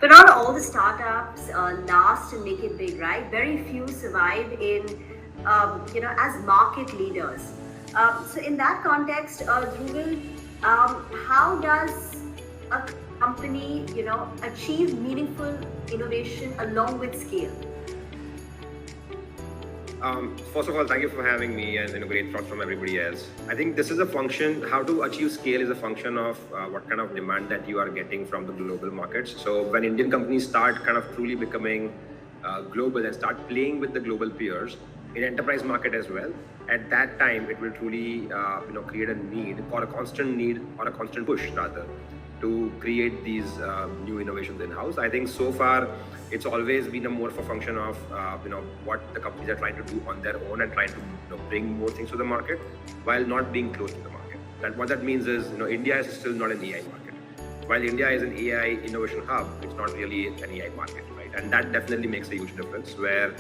But not all the startups last and make it big, right? Very few survive as market leaders. So in that context, Dhruval, how does a company, achieve meaningful innovation along with scale? First of all, thank you for having me, and great thoughts from everybody else. I think this is a function. How to achieve scale is a function of what kind of demand that you are getting from the global markets. So when Indian companies start kind of truly becoming global and start playing with the global peers in enterprise market as well, at that time it will truly create a need or a constant need or a constant push rather to create these new innovations in house. I think so far it's always been a more of a function of what the companies are trying to do on their own and trying to bring more things to the market while not being close to the market. That what that means is India is still not an AI market. While India is an AI innovation hub, it's not really an AI market, right? And that definitely makes a huge difference where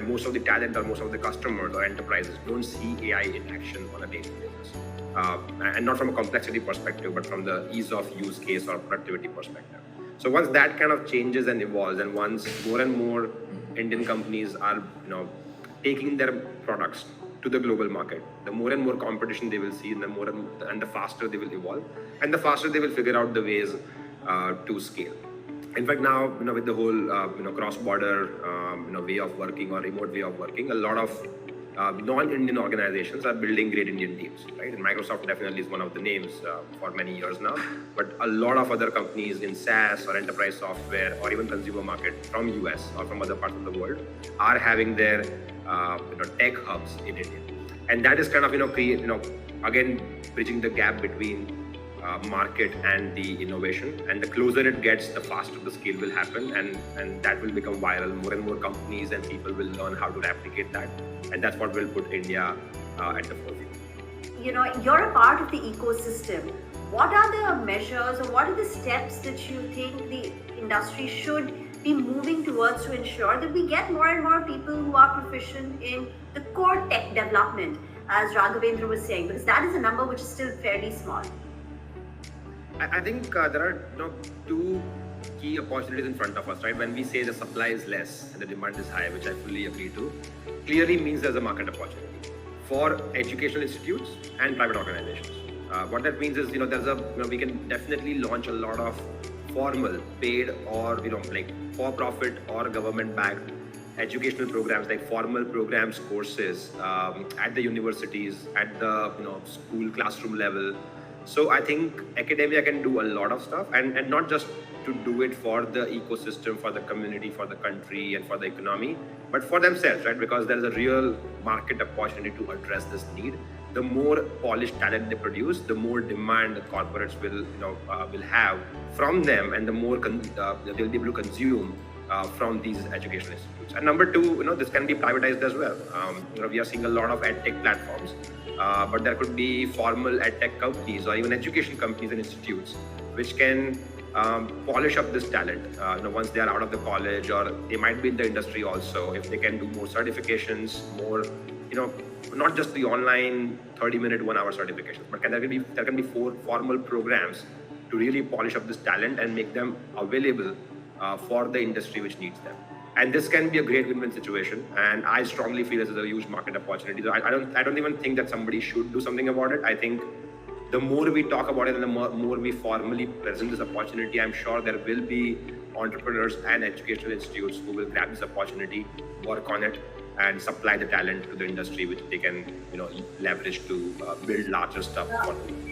most of the talent or most of the customers or enterprises don't see AI in action on a daily basis. And not from a complexity perspective, but from the ease of use case or productivity perspective. So once that kind of changes and evolves, and once more and more Indian companies are taking their products to the global market, the more and more competition they will see, and the faster they will evolve, and the faster they will figure out the ways to scale. In fact, now with the whole cross-border way of working or remote way of working, a lot of non-Indian organizations are building great Indian teams, right? And Microsoft definitely is one of the names for many years now. But a lot of other companies in SaaS or enterprise software or even consumer market from US or from other parts of the world are having their tech hubs in India, and that is kind of again bridging the gap between market and the innovation. And the closer it gets, the faster the scale will happen, and that will become viral. More and more companies and people will learn how to replicate that, and that's what will put India at the forefront. You're a part of the ecosystem. What are the measures or what are the steps that you think the industry should be moving towards to ensure that we get more and more people who are proficient in the core tech development, as Raghavendra was saying, because that is a number which is still fairly small? I think there are two key opportunities in front of us, right? When we say the supply is less and the demand is high, which I fully agree to, clearly means there's a market opportunity for educational institutes and private organizations. What that means is, we can definitely launch a lot of formal, paid, or like for-profit or government-backed educational programs, like formal programs, courses at the universities, at the school classroom level. So I think academia can do a lot of stuff, and not just to do it for the ecosystem, for the community, for the country, and for the economy, but for themselves, right? Because there is a real market opportunity to address this need. The more polished talent they produce, the more demand the corporates will have from them, and the more they'll be able to consume from these educational institutes. And number two, this can be privatized as well. We are seeing a lot of edtech platforms, but there could be formal edtech companies or even education companies and institutes which can polish up this talent. Once they are out of the college, or they might be in the industry also, if they can do more certifications, more, not just the online 30-minute, 1-hour certifications, but there can be formal programs to really polish up this talent and make them available for the industry which needs them. And this can be a great win-win situation. And I strongly feel this is a huge market opportunity. So I don't even think that somebody should do something about it. I think the more we talk about it and the more we formally present this opportunity, I'm sure there will be entrepreneurs and educational institutes who will grab this opportunity, work on it, and supply the talent to the industry which they can leverage to build larger stuff for them.